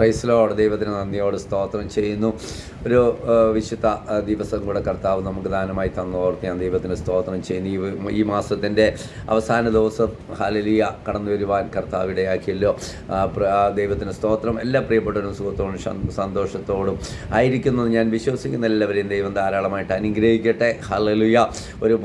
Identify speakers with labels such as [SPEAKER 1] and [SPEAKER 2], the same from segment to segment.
[SPEAKER 1] Praise Lord. ദൈവത്തിന് നന്ദിയോട് സ്തോത്രം ചെയ്യുന്നു. ഒരു വിശുദ്ധ ദിവസം കൂടെ കർത്താവ് നമുക്ക് ദാനമായി തന്നോർത്ത് ഞാൻ ദൈവത്തിന് സ്തോത്രം ചെയ്യുന്നു. ഈ മാസത്തിൻ്റെ അവസാന ദിവസം ഹല്ലേലൂയ കടന്നു വരുവാൻ കർത്താവ് ഇടയാക്കിയല്ലോ. ദൈവത്തിന് സ്തോത്രം. എല്ലാ പ്രിയപ്പെട്ടവരും സുഖത്തോടും സന്തോഷത്തോടും ആയിരിക്കുന്നത് ഞാൻ വിശ്വസിക്കുന്ന എല്ലാവരെയും ദൈവം ധാരാളമായിട്ട് അനുഗ്രഹിക്കട്ടെ. ഹല്ലേലൂയ. ഒരു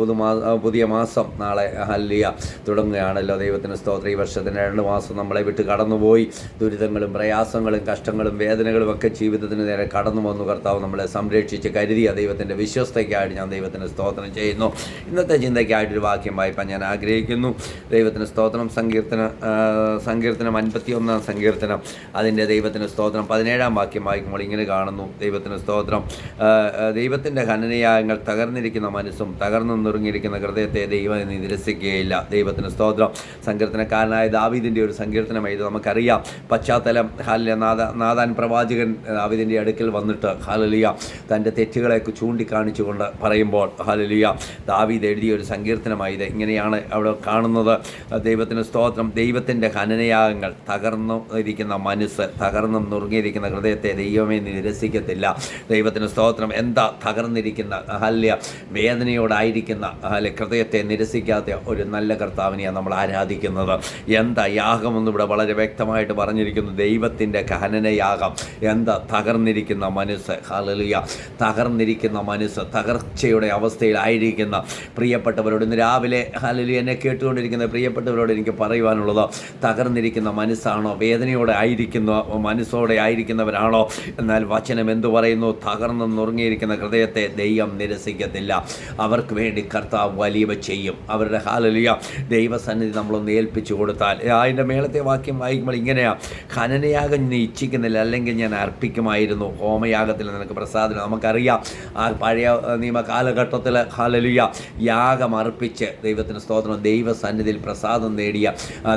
[SPEAKER 1] പുതിയ മാസം നാളെ ഹല്ലേലൂയ തുടങ്ങുകയാണല്ലോ. ദൈവത്തിന് സ്തോത്രം. ഈ വർഷത്തിൻ്റെ 2 മാസം നമ്മളെ വിട്ട് കടന്നുപോയി. ദുരിതങ്ങളും പ്രയാസങ്ങളും കഷ്ടങ്ങളും വേദനകളും ഒക്കെ ജീവിതത്തിന് നേരെ കടന്നു വന്നു. കർത്താവ് നമ്മളെ സംരക്ഷിച്ച് കരുതിയ ദൈവത്തിൻ്റെ വിശ്വസ്തയ്ക്കായിട്ട് ഞാൻ ദൈവത്തിന് സ്തോത്രം ചെയ്യുന്നു. ഇന്നത്തെ ചിന്തയ്ക്കായിട്ടൊരു വാക്യം വായിപ്പാൻ ഞാൻ ആഗ്രഹിക്കുന്നു. ദൈവത്തിന് സ്തോത്രം. സങ്കീർത്തനം 51 സങ്കീർത്തനം അതിൻ്റെ ദൈവത്തിന് സ്തോത്രം 17 വാക്യം വായിക്കുമ്പോൾ ഇങ്ങനെ കാണുന്നു. ദൈവത്തിന് സ്തോത്രം. ദൈവത്തിൻ്റെ ഖനനയാഗങ്ങൾ തകർന്നിരിക്കുന്ന മനസ്സും തകർന്നു നുറുങ്ങിയിരിക്കുന്ന ഹൃദയത്തെ ദൈവം നിരസിക്കുകയില്ല. ദൈവത്തിന് സ്തോത്രം. സങ്കീർത്തനക്കാരനായ ദാവീദിൻ്റെ ഒരു സങ്കീർത്തനം ഇത് നമുക്കറിയാം. പശ്ചാത്തലം നാഥാൻ പ്രവാചകൻ ദാവീദിൻ്റെ അടുക്കൽ വന്നിട്ട് ഹല്ലേലൂയ തൻ്റെ തെറ്റുകളെ ചൂണ്ടിക്കാണിച്ചുകൊണ്ട് പറയുമ്പോൾ ഹല്ലേലൂയ ദാവീദ് എഴുതിയ ഒരു സങ്കീർത്തനമായി ഇത് ഇങ്ങനെയാണ് അവിടെ കാണുന്നത്. ദൈവത്തിന് സ്തോത്രം. ദൈവത്തിൻ്റെ ഖനനയാഗങ്ങൾ തകർന്നു ഇരിക്കുന്ന മനസ്സ് തകർന്നും നുറുങ്ങിയിരിക്കുന്ന ഹൃദയത്തെ ദൈവമേ നിരസിക്കത്തില്ല. ദൈവത്തിന് സ്തോത്രം. എന്താ തകർന്നിരിക്കുന്ന വേദനയോടായിരിക്കുന്ന ഹൃദയത്തെ നിരസിക്കാത്ത ഒരു നല്ല കർത്താവിനെയാണ് നമ്മൾ ആരാധിക്കുന്നത്. എന്താ യാഗമെന്ന് ഇവിടെ വളരെ വ്യക്തമായിട്ട് പറഞ്ഞിരിക്കുന്നു. ദൈവത്തിൻ്റെ ഖനനയാഗം. എന്താ തകർന്നിരിക്കുന്ന മനസ്സ്. ഹല്ലേലൂയ. തകർന്നിരിക്കുന്ന മനസ്സ്, തകർച്ചയുടെ അവസ്ഥയിലായിരിക്കുന്ന പ്രിയപ്പെട്ടവരോട് ഇന്ന് രാവിലെ ഹല്ലേലൂയ എന്നെ കേട്ടുകൊണ്ടിരിക്കുന്ന പ്രിയപ്പെട്ടവരോട് എനിക്ക് പറയുവാനുള്ളത്, തകർന്നിരിക്കുന്ന മനസ്സാണോ, വേദനയോടെ ആയിരിക്കുന്ന മനസ്സോടെ ആയിരിക്കുന്നവരാണോ? എന്നാൽ വചനം എന്തു പറയുന്നു? തകർന്ന് നുറുങ്ങിയിരിക്കുന്ന ഹൃദയത്തെ ദൈവം നിരസിക്കത്തില്ല. അവർക്ക് വേണ്ടി കർത്താവ് വലിയവ ചെയ്യും. അവരുടെ ഹല്ലേലൂയ ദൈവസന്നിധി നമ്മളൊന്ന് ഏൽപ്പിച്ചു കൊടുത്താൽ. അതിൻ്റെ മേളത്തെ വാക്യം വായിക്കുമ്പോൾ ഇങ്ങനെയാണ്: ഖനനയാഗം നീ ഇച്ഛിക്കുന്നില്ല, അല്ലെങ്കിൽ ഞാൻ അർപ്പിക്കുമായിരുന്നു. ഹോമയാഗത്തിൽ നിനക്ക് പ്രസാദം. നമുക്കറിയാം ആ പഴയ നിയമ കാലഘട്ടത്തിൽ ഹല്ലേലൂയ യാഗം അർപ്പിച്ച് ദൈവത്തിന് സ്തോത്രം ദൈവസന്നിധിയിൽ പ്രസാദം നേടിയ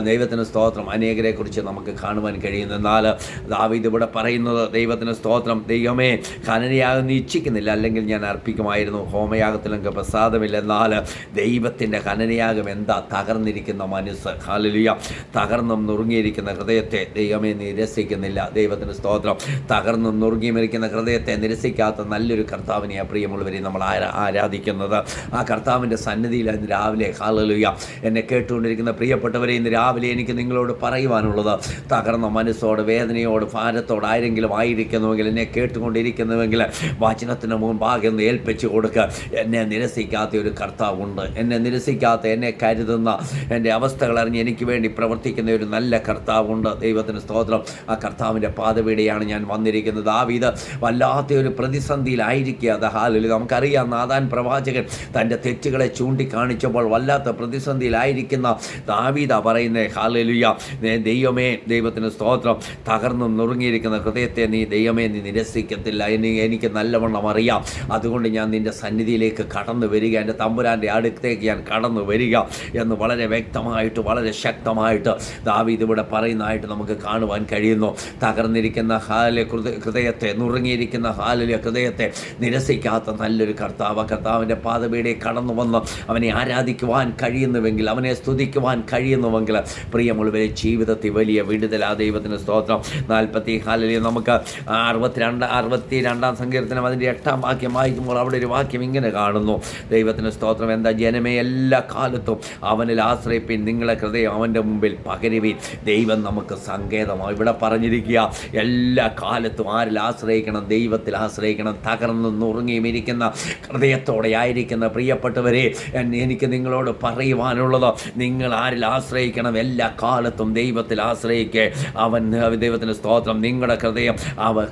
[SPEAKER 1] ദൈവത്തിന് സ്തോത്രം അനേകരെക്കുറിച്ച് നമുക്ക് കാണുവാൻ കഴിയുന്നു. എന്നാൽ ദാവീദ് ഇവിടെ പറയുന്നത് ദൈവത്തിന് സ്തോത്രം, ദൈവമേ ഖനനയാഗം നീ ഇച്ഛിക്കുന്നില്ല, അല്ലെങ്കിൽ ഞാൻ അർപ്പിക്കുമായിരുന്നു. ഹോമയാഗത്തിൽ എനിക്ക് പ്രസാദമില്ല. എന്നാൽ ദൈവത്തിൻ്റെ ഖനനയാഗം എന്താ? തകർന്നിരിക്കുന്ന മനസ്സ്. ഹല്ലേലൂയ തകർന്നും നുറുങ്ങിയിരിക്കുന്ന ഹൃദയത്തെ ദൈവമേ നിരസിക്കുന്നില്ല. ദൈവത്തിന് സ്തോത്രം. തകർന്നും നുറുങ്ങിയിരിക്കുന്ന ഹൃദയത്തെ നിരസിക്കാത്ത നല്ലൊരു കർത്താവിനെയാണ് പ്രിയമുള്ളവരെ നമ്മൾ ആരാധിക്കുന്നത്. ആ കർത്താവിൻ്റെ സന്നിധിയിൽ ഇന്ന് രാവിലെ ഹല്ലേലൂയ എന്നെ കേട്ടുകൊണ്ടിരിക്കുന്ന പ്രിയപ്പെട്ടവരെ ഇന്ന് രാവിലെ എനിക്ക് നിങ്ങളോട് പറയുവാനുള്ളത്, തകർന്ന മനസ്സോട് വേദനയോട് ഭാരത്തോട് ആരെങ്കിലും ആയിരിക്കുന്നുവെങ്കിൽ, എന്നെ കേട്ടുകൊണ്ടിരിക്കുന്നുവെങ്കിൽ വചനത്തിന് മുമ്പാകെ ഒന്ന് ഏൽപ്പിച്ചു കൊടുക്കുക. എന്നെ നിരസിക്കാത്ത ഒരു കർത്താവുണ്ട്. എന്നെ നിരസിക്കാത്ത, എന്നെ കരുതുന്ന, എൻ്റെ അവസ്ഥകൾ അറിഞ്ഞ് എനിക്ക് വേണ്ടി പ്രവർത്തിക്കുന്ന ഒരു നല്ല കർത്താവുണ്ട്. ദൈവത്തിന് സ്തോത്രം. ആ കർത്താവിൻ്റെ പാദപീഠയാണ് ഞാൻ വന്നിരിക്കുന്നത്. ദാവീദ് വല്ലാത്ത ഒരു പ്രതിസന്ധിയിലായിരിക്കുക. ഹല്ലേലൂയ നമുക്കറിയാം, നാഥാൻ പ്രവാചകൻ തൻ്റെ തെറ്റുകളെ ചൂണ്ടിക്കാണിച്ചപ്പോൾ വല്ലാത്ത പ്രതിസന്ധിയിലായിരിക്കുന്ന ദാവീദാ പറയുന്നത് ഹല്ലേലൂയ ദൈവമേ ദൈവത്തിന് സ്തോത്രം, തകർന്നും നുറുങ്ങിയിരിക്കുന്ന ഹൃദയത്തെ നീ ദൈവമേ നീ നിരസിക്കത്തില്ല. എനിക്ക് നല്ലവണ്ണം അറിയാം. അതുകൊണ്ട് ഞാൻ നിൻ്റെ സന്നിധിയിലേക്ക് കടന്നു വരിക, എൻ്റെ തമ്പുരാൻ്റെ അടുത്തേക്ക് ഞാൻ കടന്നു വരിക എന്ന് വളരെ വ്യക്തമായിട്ട് വളരെ ശക്തമായിട്ട് ദാവീദ് ഇവിടെ പറയുന്നതായിട്ട് നമുക്ക് കാണുവാൻ കഴിയുന്നു. തകർന്നിരിക്കുന്ന ഹൃദയത്തെ, നുറുങ്ങിയിരിക്കുന്ന ഹൃദയത്തെ നിരസിക്കാത്ത നല്ലൊരു കർത്താവ്. കർത്താവിൻ്റെ പാദപീഠയെ കടന്നു വന്ന് അവനെ ആരാധിക്കുവാൻ കഴിയുന്നുവെങ്കിൽ, അവനെ സ്തുതിക്കുവാൻ കഴിയുന്നുവെങ്കിൽ പ്രിയമുള്ളവരെ ജീവിതത്തിൽ വലിയ വിടുതലാ. ദൈവത്തിന് സ്തോത്രം. 40 നമുക്ക് 62 സങ്കീർത്തനം അതിൻ്റെ 8 വാക്യം വായിക്കുമ്പോൾ അവിടെ ഒരു വാക്യം ഇങ്ങനെ കാണുന്നു. ദൈവത്തിന് സ്തോത്രം. എന്താ? ജനമേ എല്ലാ കാലത്തും അവനിൽ ആശ്രയിപ്പിൻ, നിങ്ങളെ ഹൃദയം അവൻ്റെ മുമ്പിൽ പകരുവിൻ. ദൈവം നമുക്ക് സങ്കേതമാണ്. ഇവിടെ പറഞ്ഞിരിക്കുക, എല്ലാ കാലത്തും ആരിൽ ആശ്രയിക്കണം? ദൈവത്തിൽ ആശ്രയിക്കണം. തകർന്നു നുറുങ്ങിയും ഇരിക്കുന്ന ഹൃദയത്തോടെ ആയിരിക്കുന്ന പ്രിയപ്പെട്ടവരെ എനിക്ക് നിങ്ങളോട് പറയുവാനുള്ളത്, നിങ്ങൾ ആരിൽ ആശ്രയിക്കണം? എല്ലാ കാലത്തും ദൈവത്തിൽ ആശ്രയിക്കുക. അവൻ ദൈവത്തിന് സ്തോത്രം. നിങ്ങളുടെ ഹൃദയം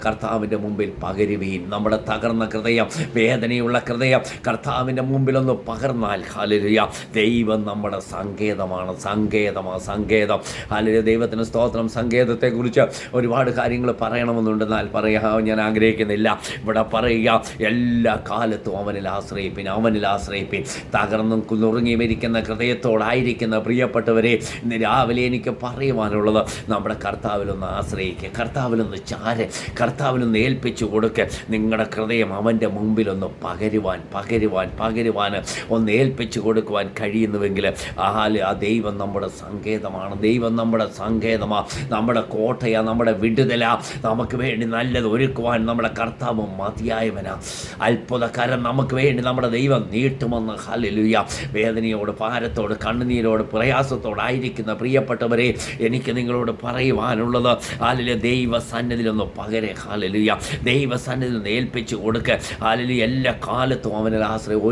[SPEAKER 1] കർത്താവിൻ്റെ മുമ്പിൽ പകരുവീൻ. നമ്മുടെ തകർന്ന ഹൃദയം, വേദനയുള്ള ഹൃദയം കർത്താവിൻ്റെ മുമ്പിലൊന്ന് പകർന്നാൽ ഹല്ലേലൂയ ദൈവം നമ്മുടെ സങ്കേതമാണ്. സങ്കേതം ഹല്ലേലൂയ. ദൈവത്തിന് സ്തോത്രം. സങ്കേതത്തെക്കുറിച്ച് ഒരുപാട് കാര്യങ്ങൾ പറയണമെന്നുണ്ടെന്നാൽ പറയാൻ ഞാൻ ആഗ്രഹിക്കുന്നില്ല. ഇവിടെ പറയുക, എല്ലാ കാലത്തും അവനിൽ ആശ്രയിപ്പിൻ. തകർന്നും നുറുങ്ങിയും ഇരിക്കുന്ന ഹൃദയത്തോടായിരിക്കുന്ന പ്രിയപ്പെട്ടവരെ ഇന്ന് രാവിലെ എനിക്ക് പറയുവാനുള്ളത്, നമ്മുടെ കർത്താവിലൊന്ന് ആശ്രയിക്കുക, കർത്താവിലൊന്ന് കർത്താവിനൊന്ന് ഏൽപ്പിച്ചു കൊടുക്കുക. നിങ്ങളുടെ ഹൃദയം അവൻ്റെ മുമ്പിലൊന്ന് പകരുവാൻ ഒന്ന് ഏൽപ്പിച്ചു കൊടുക്കുവാൻ കഴിയുന്നുവെങ്കിൽ ആ ദൈവം നമ്മുടെ സങ്കേതമാണ്. ദൈവം നമ്മുടെ സങ്കേതമാണ്, നമ്മുടെ കോട്ടയാണ്, നമ്മുടെ വിടുതല, നമുക്ക് വേണ്ടി നല്ലത് ഒരുക്കുവാൻ നമ്മുടെ കർത്താവ് മതിയായവനാ. അത്ഭുതകരം നമുക്ക് വേണ്ടി നമ്മുടെ ദൈവം നീട്ടുമെന്ന്. ഹല്ലേലൂയ. വേദനയോട്, ഭാരത്തോട്, കണ്ണുനീരോട്, പ്രയാസത്തോടായിരിക്കുന്ന പ്രിയപ്പെട്ടവരെ, എനിക്ക് നിങ്ങളോട് പറയുവാനുള്ളത്, ഹല്ലേലൂയ, ദൈവസന്നിധിയിലൊന്ന് പകരെ. ഹല്ലേലൂയ, ദൈവസന്നിധിയിൽ ഏൽപ്പിച്ച് കൊടുക്കുക. ഹല്ലേലൂയ, എല്ലാ കാലത്തും അവനിൽ ആശ്രയം.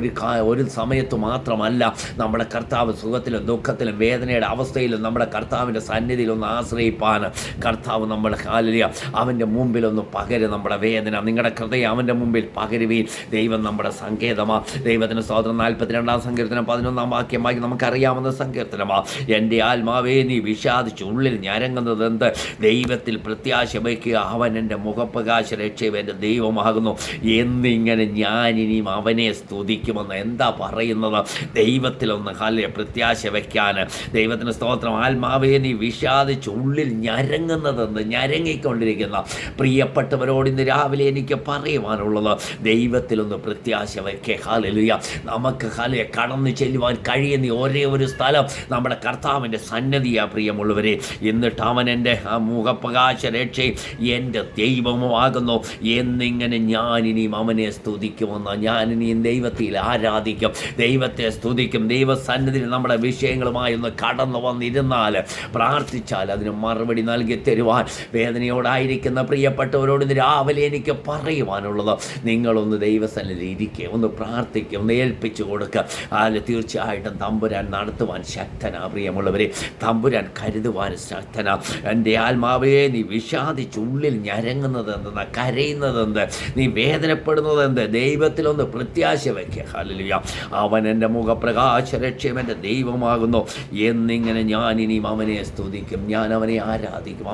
[SPEAKER 1] ഒരു സമയത്ത് മാത്രമല്ല, നമ്മുടെ കർത്താവ് സുഖത്തിലും ദുഃഖത്തിലും വേദനയുടെ അവസ്ഥയിലും നമ്മുടെ കർത്താവിൻ്റെ സന്നിധിയിലൊന്ന് ആശ്രയിപ്പാൻ കർത്താവ് നമ്മുടെ ഹല്ലേലൂയ അവൻ്റെ മുമ്പിലൊന്ന് പകര്. നമ്മുടെ വേദന, നിങ്ങളുടെ ഹൃദയം അവൻ്റെ മുമ്പിൽ പകരുവീൻ. ദൈവം നമ്മുടെ സങ്കേതമാ. ദൈവത്തിന് സ്തോത്രം. 42-ാം സങ്കീർത്തനം 11-ാം വാക്യമായി നമുക്കറിയാവുന്ന സങ്കീർത്തനമാ. എൻ്റെ ആത്മാവേ നീ വിഷാദിച്ച് ഉള്ളിൽ ഞരങ്ങുന്നത് എന്ത്? ദൈവത്തിൽ പ്രത്യാശ വയ്ക്കുക, അവൻ എൻ്റെ മുഖപ്രകാശ രക്ഷയും എൻ്റെ ദൈവമാകുന്നു എന്നിങ്ങനെ ഞാനിനിയും അവനെ സ്തുതിക്കുമെന്ന്. എന്താ പറയുന്നത്? ദൈവത്തിലൊന്ന് ഹല്ലേലൂയ പ്രത്യാശ വയ്ക്കാൻ. ദൈവത്തിന് സ്തോത്രം. ആത്മാവേ നീ വിഷാദിച്ച് ഉള്ളിൽ ഞരങ്ങുന്നതെന്ന്, ഞരങ്ങിക്കൊണ്ടിരിക്കുന്ന പ്രിയപ്പെട്ടവരോട് ഇന്ന് രാവിലെ എനിക്ക് പറയുവാനുള്ളത്, ദൈവത്തിലൊന്ന് പ്രത്യാശ വയ്ക്കുക. ഹല്ലേലൂയ. നമുക്ക് ഹല്ലേലൂയ കടന്നു ചെല്ലുവാൻ കഴിയുന്ന ഒരേ ഒരു സ്ഥലം നമ്മുടെ കർത്താവിൻ്റെ സന്നിധിയാ പ്രിയമുള്ളവരെ. എന്നിട്ട് അവൻ എൻ്റെ മുഖപ്രകാശ രക്ഷയും എൻ്റെ ദൈവമാകുന്നു എന്നിങ്ങനെ ഞാനിനിയും അവനെ സ്തുതിക്കുമെന്ന്. ഞാനിനിയും ദൈവത്തിൽ ആരാധിക്കും, ദൈവത്തെ സ്തുതിക്കും. ദൈവസന്നിധിയിൽ നമ്മുടെ വിഷയങ്ങളുമായി ഒന്ന് കടന്നു വന്നിരുന്നാൽ, പ്രാർത്ഥിച്ചാൽ അതിന് മറുപടി നൽകി തരുവാൻ വേദനയോടായിരിക്കുന്ന പ്രിയപ്പെട്ടവരോട് ഇന്ന് രാവിലെ എനിക്ക് പറയുവാനുള്ളത്, നിങ്ങളൊന്ന് ദൈവസന്നിധിയിൽ ഇരിക്കുക, ഒന്ന് പ്രാർത്ഥിക്കുക, ഒന്ന് ഏൽപ്പിച്ചു കൊടുക്കുക. അതിൽ തീർച്ചയായിട്ടും തമ്പുരാൻ നടത്തുവാൻ ശക്തനാ പ്രിയമുള്ളവരെ. തമ്പുരാൻ കരുതുവാൻ ശക്തനാ. എൻ്റെ ആത്മാവേ നീ വിഷാദിച്ച് ഉള്ളിൽ ഞരങ്ങുന്നതെന്തെന്ന്, കരയുന്നതെന്ത്, നീ വേദനപ്പെടുന്നതെന്ത്? ദൈവത്തിലൊന്ന് പ്രത്യാശ വയ്ക്കുക. ഹല്ലേലൂയ. അവൻ എൻ്റെ മുഖപ്രകാശ രക്ഷയും എൻ്റെ ദൈവമാകുന്നു എന്നിങ്ങനെ ഞാനിനിയും അവനെ സ്തുതിക്കും, ഞാൻ അവനെ ആരാധിക്കും,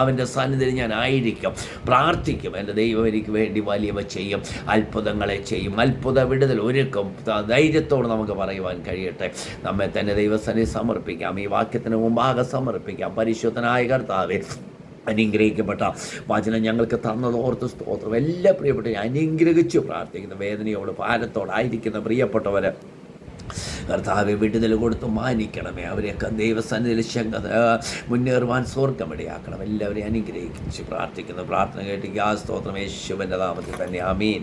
[SPEAKER 1] അവൻ്റെ സന്നിധിയിൽ ഞാൻ ആയിരിക്കും, പ്രാർത്ഥിക്കും. എൻ്റെ ദൈവം എനിക്ക് വേണ്ടി വലിയവ ചെയ്യും, അത്ഭുതങ്ങളെ ചെയ്യും, അത്ഭുത വിടുതൽ ഒരുക്കും. ധൈര്യത്തോട് നമുക്ക് പറയുവാൻ കഴിയട്ടെ. നമ്മെ തന്നെ ദൈവസന്നിധി സമർപ്പിക്കാം, ഈ വാക്യത്തിന് മുമ്പാകെ സമർപ്പിക്കാം. പരിശുദ്ധനായ കർത്താവേ, അനുഗ്രഹിക്കപ്പെട്ട വചനം ഞങ്ങൾക്ക് തന്നതോർത്ത് സ്തോത്രം. എല്ലാ പ്രിയപ്പെട്ടവരും അനുഗ്രഹിച്ചു പ്രാർത്ഥിക്കുന്ന വേദനയോട്, ഭാരത്തോടായിരിക്കുന്ന പ്രിയപ്പെട്ടവർ കർത്താവെ വിടുതൽ കൊടുത്ത് മാനിക്കണമേ. അവരെയൊക്കെ ദൈവസന്നിധിയിൽ മുന്നേറുവാൻ സ്വർഗ്ഗമിടയാക്കണം. എല്ലാവരെയും അനുഗ്രഹിച്ച് പ്രാർത്ഥിക്കുന്ന പ്രാർത്ഥന കേട്ട് സ്തോത്രം യേശുവിൻ്റെ നാമത്തിൽ തന്നെ. ആമീൻ.